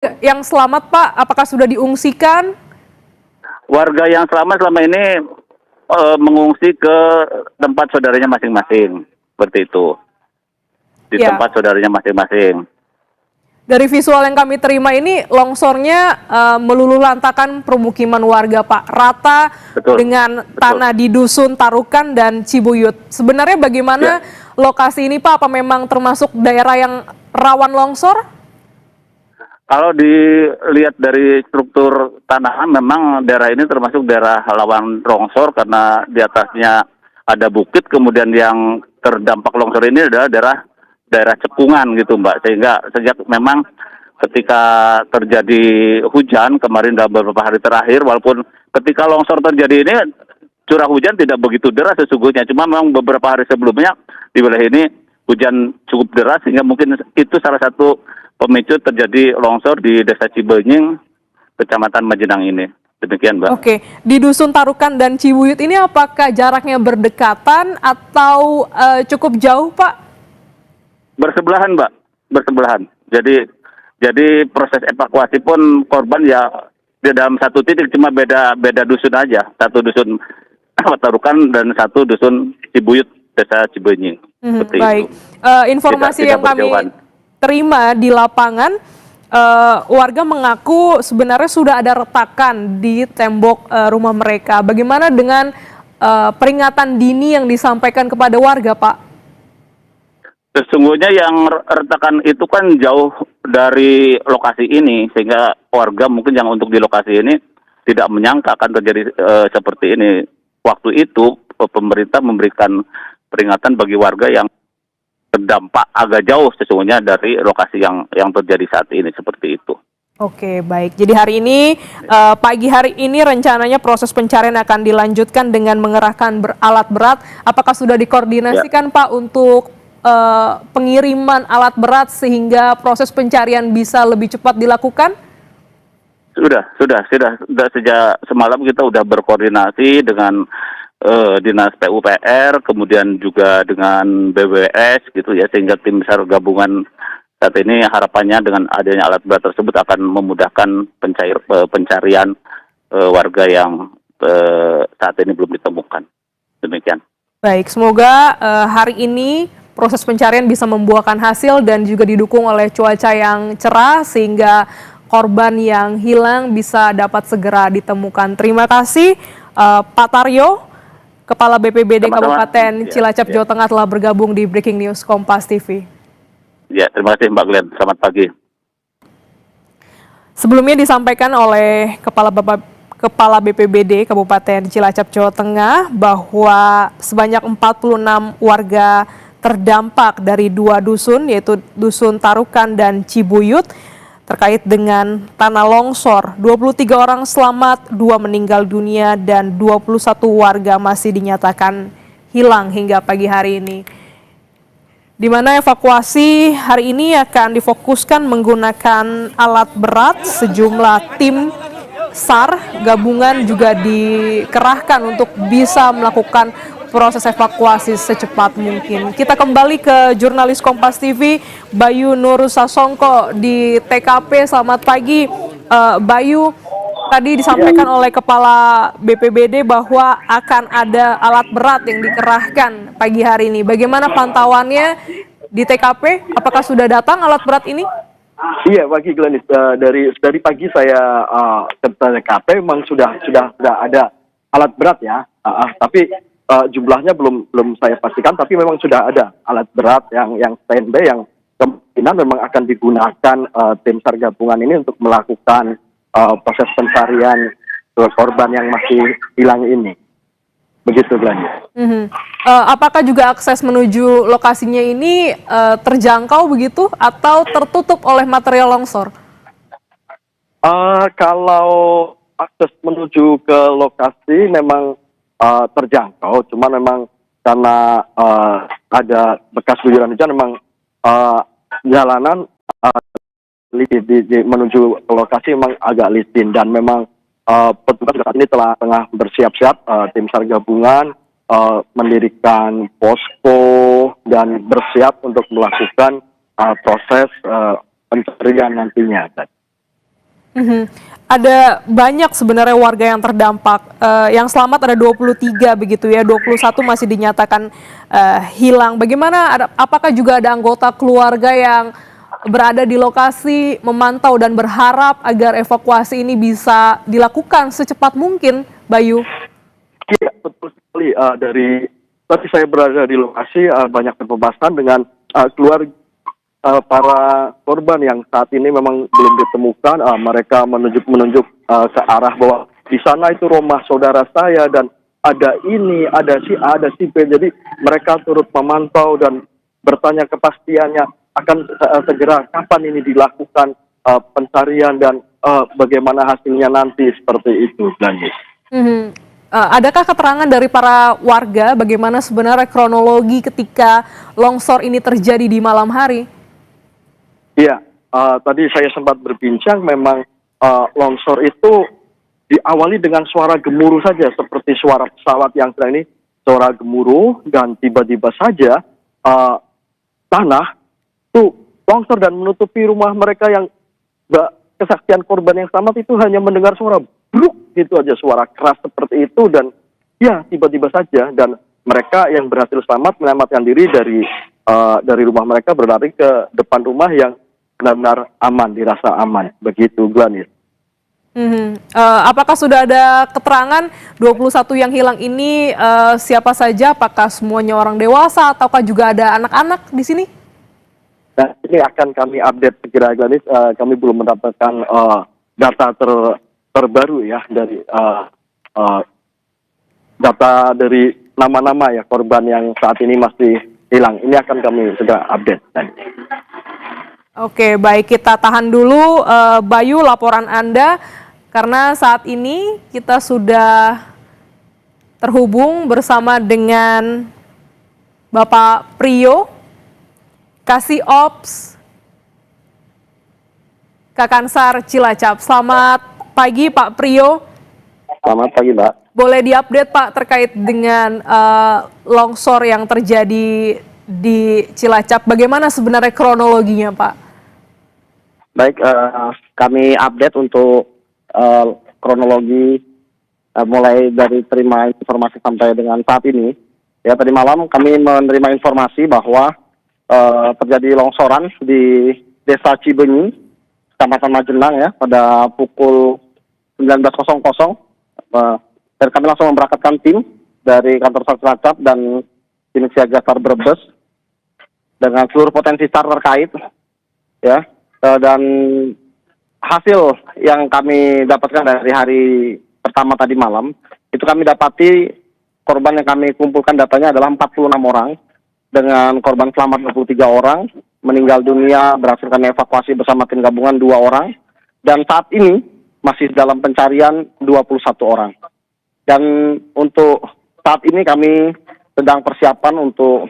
yang selamat, Pak, apakah sudah diungsikan? Warga yang selamat selama ini mengungsi ke tempat saudaranya masing-masing, seperti itu. Di Ya, tempat saudaranya masing-masing. dari visual yang kami terima ini longsornya meluluh lantakan permukiman warga, Pak, rata Betul, dengan betul. tanah di Dusun Tarukan dan Cibuyut. Sebenarnya bagaimana Ya, lokasi ini, Pak? Apa memang termasuk daerah yang rawan longsor? kalau dilihat dari struktur tanah, memang daerah ini termasuk daerah rawan longsor karena di atasnya ada bukit, kemudian yang terdampak longsor ini adalah daerah cekungan gitu, Mbak. Sehingga sejak memang ketika terjadi hujan kemarin dalam beberapa hari terakhir, walaupun ketika longsor terjadi ini curah hujan tidak begitu deras sesungguhnya, cuma memang beberapa hari sebelumnya di wilayah ini hujan cukup deras sehingga mungkin itu salah satu pemicu terjadi longsor di Desa Cibenying, Kecamatan Majenang ini. Demikian, Mbak. Oke, di Dusun Tarukan dan Cibuyut ini apakah jaraknya berdekatan atau cukup jauh, Pak? Bersebelahan, Mbak. Bersebelahan. Jadi proses evakuasi pun korban ya di dalam satu titik, cuma beda dusun aja. Satu dusun Tarukan dan satu dusun Cibuyut, Desa Cibenying. Seperti itu. Baik. Informasi Tidak yang kami berjauhan. terima di lapangan, warga mengaku sebenarnya sudah ada retakan di tembok rumah mereka. Bagaimana dengan peringatan dini yang disampaikan kepada warga, Pak? Sesungguhnya yang retakan itu kan jauh dari lokasi ini, sehingga warga mungkin yang untuk di lokasi ini tidak menyangka akan terjadi seperti ini. Waktu itu pemerintah memberikan peringatan bagi warga yang terdampak agak jauh sesungguhnya dari lokasi yang terjadi saat ini, seperti itu. Oke, baik. Jadi hari ini, pagi hari ini rencananya proses pencarian akan dilanjutkan dengan mengerahkan alat berat. Apakah sudah Ya, dikoordinasikan, Pak, untuk pengiriman alat berat sehingga proses pencarian bisa lebih cepat dilakukan? sudah sejak semalam kita sudah berkoordinasi dengan Dinas PUPR, kemudian juga dengan BWS gitu ya, sehingga tim SAR gabungan saat ini harapannya dengan adanya alat berat tersebut akan memudahkan pencarian warga yang saat ini belum ditemukan. Demikian. Baik, semoga hari ini proses pencarian bisa membuahkan hasil dan juga didukung oleh cuaca yang cerah sehingga korban yang hilang bisa dapat segera ditemukan. Terima kasih Pak Taryo, Kepala BPBD Sama-sama. Kabupaten Ya, Cilacap, ya. Jawa Tengah telah bergabung di Breaking News Kompas TV. Ya, terima kasih Mbak Glenn. Selamat pagi. Sebelumnya disampaikan oleh Kepala BPBD Kabupaten Cilacap, Jawa Tengah bahwa sebanyak 46 warga terdampak dari 2 dusun, yaitu Dusun Tarukan dan Cibuyut, terkait dengan tanah longsor. 23 orang selamat, 2 meninggal dunia, dan 21 warga masih dinyatakan hilang hingga pagi hari ini. Di mana evakuasi hari ini akan difokuskan menggunakan alat berat. Sejumlah tim SAR gabungan juga dikerahkan untuk bisa melakukan proses evakuasi secepat mungkin. Kita kembali ke jurnalis Kompas TV, Bayu Nur Sasongko di TKP. Selamat pagi, Bayu. Tadi disampaikan oleh Kepala BPBD bahwa akan ada alat berat yang dikerahkan pagi hari ini. Bagaimana pantauannya di TKP? Apakah sudah datang alat berat ini? Iya, pagi Glenis. Dari pagi saya ke TKP memang sudah ada alat berat ya. Tapi jumlahnya belum saya pastikan. Tapi memang sudah ada alat berat yang standby yang kemungkinan memang akan digunakan tim SAR gabungan ini untuk melakukan proses pencarian korban yang masih hilang ini. Begitu Glenis. Apakah juga akses menuju lokasinya ini terjangkau begitu atau tertutup oleh material longsor? Kalau akses menuju ke lokasi memang terjangkau, cuma memang karena ada bekas guyuran hujan, memang jalanan menuju ke lokasi memang agak licin, dan memang petugas saat ini tengah bersiap-siap, tim SAR gabungan mendirikan posko dan bersiap untuk melakukan proses pencarian nantinya. Mhm. Ada banyak sebenarnya warga yang terdampak. Yang selamat ada 23 begitu ya, 21 masih dinyatakan hilang. Bagaimana, apakah juga ada anggota keluarga yang berada di lokasi memantau dan berharap agar evakuasi ini bisa dilakukan secepat mungkin, Bayu? Iya, betul sekali. Dari tadi saya berada di lokasi, banyak pembahasan dengan keluarga para korban yang saat ini memang belum ditemukan. Mereka menunjuk ke arah bahwa di sana itu rumah saudara saya dan ada ini, ada si A, ada si B. Jadi mereka turut memantau dan bertanya kepastiannya akan segera kapan ini dilakukan pencarian dan bagaimana hasilnya nanti seperti itu. Lanjut. Mhm. Adakah keterangan dari para warga bagaimana sebenarnya kronologi ketika longsor ini terjadi di malam hari? Iya, tadi saya sempat berbincang, memang longsor itu diawali dengan suara gemuruh saja, seperti suara pesawat yang sedang ini, suara gemuruh, dan tiba-tiba saja tanah itu longsor dan menutupi rumah mereka yang kesaksian korban yang selamat itu hanya mendengar suara bruk gitu aja, suara keras seperti itu, dan ya tiba-tiba saja, dan mereka yang berhasil selamat menyelamatkan diri dari rumah mereka, berlari ke depan rumah yang benar-benar aman, dirasa aman. Begitu, Gladys. Apakah sudah ada keterangan 21 yang hilang ini siapa saja? Apakah semuanya orang dewasa ataukah juga ada anak-anak di sini? Nah, ini akan kami update segera, Gladys. Kami belum mendapatkan data terbaru ya dari data dari nama-nama ya korban yang saat ini masih hilang. Ini akan kami segera update. Oke, baik, kita tahan dulu Bayu laporan Anda karena saat ini kita sudah terhubung bersama dengan Bapak Priyo, Kasih Ops Kakansar Cilacap. Selamat pagi Pak Priyo. Selamat pagi, Mbak. Boleh diupdate Pak terkait dengan longsor yang terjadi di Cilacap. Bagaimana sebenarnya kronologinya Pak? Baik, kami update untuk kronologi mulai dari terima informasi sampai dengan saat ini. Ya, tadi malam kami menerima informasi bahwa terjadi longsoran di Desa Cibenyi, Kecamatan Majenang ya, pada pukul 19.00. Dan kami langsung memberangkatkan tim dari kantor SAR Cilacap dan tim siaga SAR Brebes dengan seluruh potensi SAR terkait, ya. Dan hasil yang kami dapatkan dari hari pertama tadi malam, itu kami dapati korban yang kami kumpulkan datanya adalah 46 orang, dengan korban selamat 23 orang, meninggal dunia berhasil kami evakuasi bersama tim gabungan 2 orang, dan saat ini masih dalam pencarian 21 orang. Dan untuk saat ini kami sedang persiapan untuk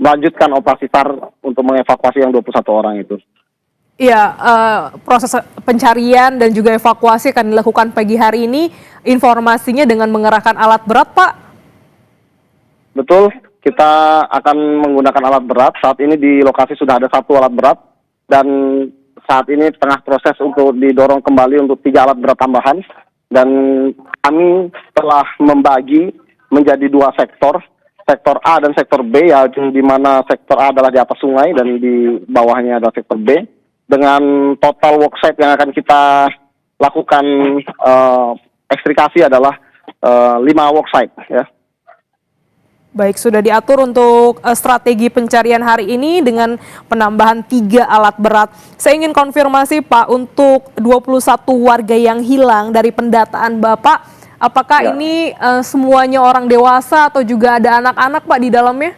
melanjutkan operasi SAR untuk mengevakuasi yang 21 orang itu. Iya, proses pencarian dan juga evakuasi akan dilakukan pagi hari ini. Informasinya dengan mengerahkan alat berat, Pak? Betul, kita akan menggunakan alat berat. Saat ini di lokasi sudah ada 1 alat berat, dan saat ini tengah proses untuk didorong kembali untuk 3 alat berat tambahan. Dan kami telah membagi menjadi 2 sektor, sektor A dan sektor B, ya, di mana sektor A adalah di atas sungai dan di bawahnya adalah sektor B, dengan total worksite yang akan kita lakukan ekstrikasi adalah 5 worksite, ya. Baik, sudah diatur untuk strategi pencarian hari ini dengan penambahan 3 alat berat. Saya ingin konfirmasi Pak, untuk 21 warga yang hilang dari pendataan Bapak, apakah ini semuanya orang dewasa atau juga ada anak-anak Pak di dalamnya?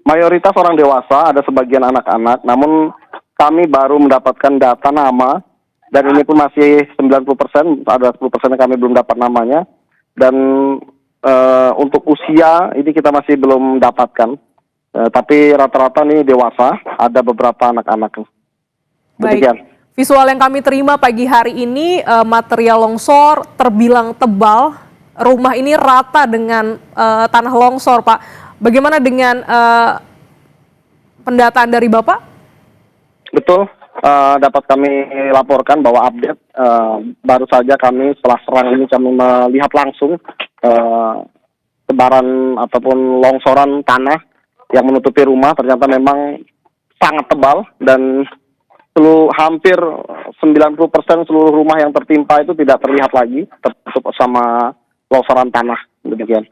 Mayoritas orang dewasa, ada sebagian anak-anak, namun kami baru mendapatkan data nama, dan ini pun masih 90%, ada 10% yang kami belum dapat namanya, dan untuk usia ini kita masih belum dapatkan, tapi rata-rata ini dewasa, ada beberapa anak-anak. Baik, visual yang kami terima pagi hari ini, material longsor terbilang tebal, rumah ini rata dengan tanah longsor Pak. Bagaimana dengan pendataan dari Bapak? Betul, dapat kami laporkan bahwa update baru saja kami setelah serang ini kami melihat langsung sebaran ataupun longsoran tanah yang menutupi rumah ternyata memang sangat tebal dan hampir 90% seluruh rumah yang tertimpa itu tidak terlihat lagi, tertutup sama longsoran tanah, demikian.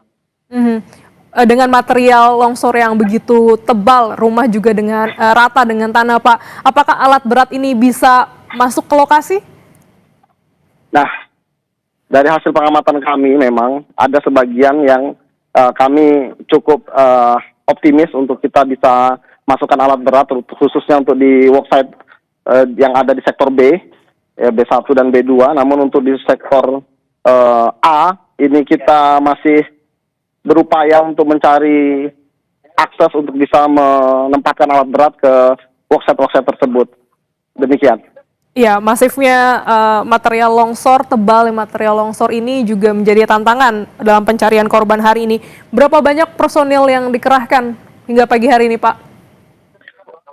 Dengan material longsor yang begitu tebal, rumah juga dengan rata dengan tanah, Pak. Apakah alat berat ini bisa masuk ke lokasi? Nah, dari hasil pengamatan kami memang ada sebagian yang kami cukup optimis untuk kita bisa masukkan alat berat, khususnya untuk di worksite yang ada di sektor B, B1 dan B2. Namun untuk di sektor A, ini kita masih berupaya untuk mencari akses untuk bisa menempatkan alat berat ke worksite tersebut. Demikian. Ya, masifnya material longsor, tebal material longsor ini juga menjadi tantangan dalam pencarian korban hari ini. Berapa banyak personil yang dikerahkan hingga pagi hari ini, Pak?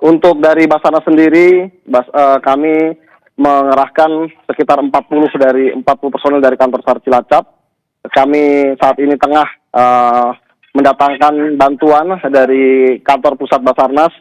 Untuk dari Basarnas sendiri, kami mengerahkan sekitar 40 personil dari kantor SAR Cilacap. Kami saat ini tengah mendatangkan bantuan dari kantor pusat Basarnas,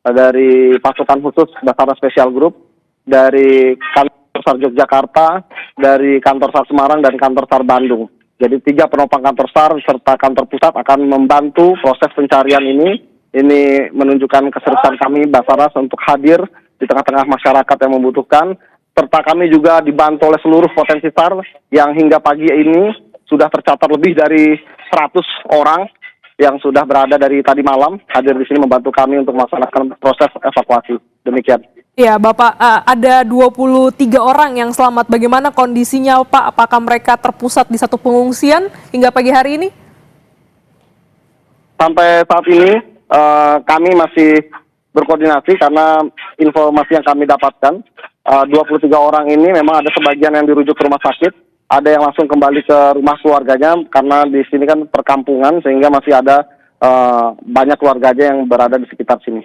dari pasukan khusus Basarnas Special Group, dari kantor SAR Yogyakarta, dari kantor SAR Semarang, dan kantor SAR Bandung. Jadi 3 penopang kantor SAR serta kantor pusat akan membantu proses pencarian ini. Ini menunjukkan keseriusan kami Basarnas untuk hadir di tengah-tengah masyarakat yang membutuhkan, serta kami juga dibantu oleh seluruh potensi SAR yang hingga pagi ini sudah tercatat lebih dari 100 orang yang sudah berada dari tadi malam hadir di sini membantu kami untuk melaksanakan proses evakuasi. Demikian. Ya, Bapak, ada 23 orang yang selamat. Bagaimana kondisinya, Pak? Apakah mereka terpusat di satu pengungsian hingga pagi hari ini? Sampai saat ini kami masih berkoordinasi karena informasi yang kami dapatkan 23 orang ini memang ada sebagian yang dirujuk ke rumah sakit, ada yang langsung kembali ke rumah keluarganya karena di sini kan perkampungan sehingga masih ada banyak keluarganya yang berada di sekitar sini.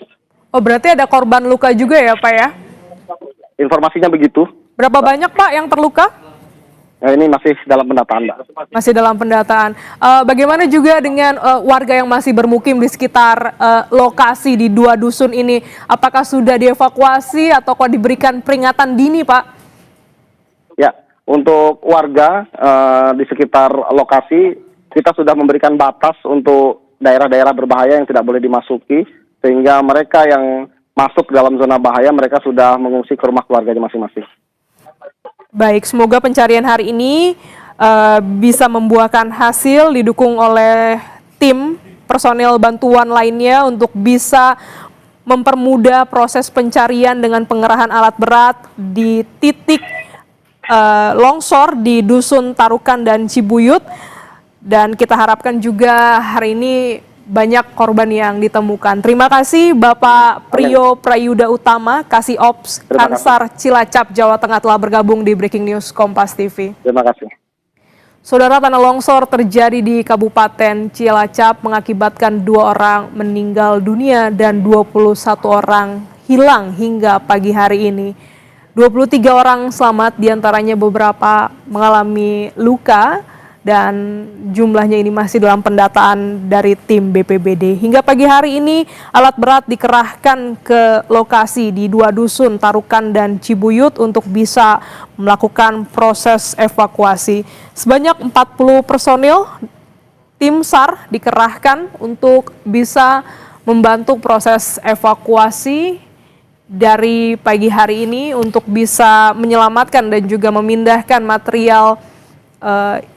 Oh, berarti ada korban luka juga ya, Pak ya? Informasinya begitu. Berapa banyak, Pak, yang terluka? Ini masih dalam pendataan, Mbak. Masih dalam pendataan. Bagaimana juga dengan warga yang masih bermukim di sekitar lokasi di 2 dusun ini? Apakah sudah dievakuasi atau kok diberikan peringatan dini, Pak? Ya, untuk warga di sekitar lokasi, kita sudah memberikan batas untuk daerah-daerah berbahaya yang tidak boleh dimasuki, sehingga mereka yang masuk dalam zona bahaya, mereka sudah mengungsi ke rumah keluarganya masing-masing. Baik, semoga pencarian hari ini bisa membuahkan hasil didukung oleh tim personil bantuan lainnya untuk bisa mempermudah proses pencarian dengan pengerahan alat berat di titik longsor di Dusun Tarukan dan Cibuyut. Dan kita harapkan juga hari ini banyak korban yang ditemukan. Terima kasih Bapak Priyo Prayuda Utama, Kasih Ops Kansar Cilacap, Jawa Tengah telah bergabung di Breaking News Kompas TV. Terima kasih. Saudara, tanah longsor terjadi di Kabupaten Cilacap mengakibatkan 2 orang meninggal dunia dan 21 orang hilang hingga pagi hari ini. 23 orang selamat, diantaranya beberapa mengalami luka, dan jumlahnya ini masih dalam pendataan dari tim BPBD. Hingga pagi hari ini alat berat dikerahkan ke lokasi di 2 dusun Tarukan dan Cibuyut untuk bisa melakukan proses evakuasi. Sebanyak 40 personil tim SAR dikerahkan untuk bisa membantu proses evakuasi dari pagi hari ini untuk bisa menyelamatkan dan juga memindahkan material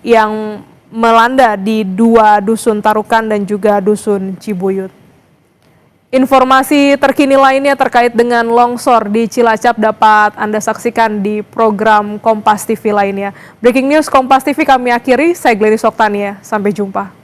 yang melanda di 2 dusun Tarukan dan juga dusun Cibuyut. Informasi terkini lainnya terkait dengan longsor di Cilacap dapat Anda saksikan di program Kompas TV lainnya. Breaking News Kompas TV kami akhiri, saya Gladys Oktania, sampai jumpa.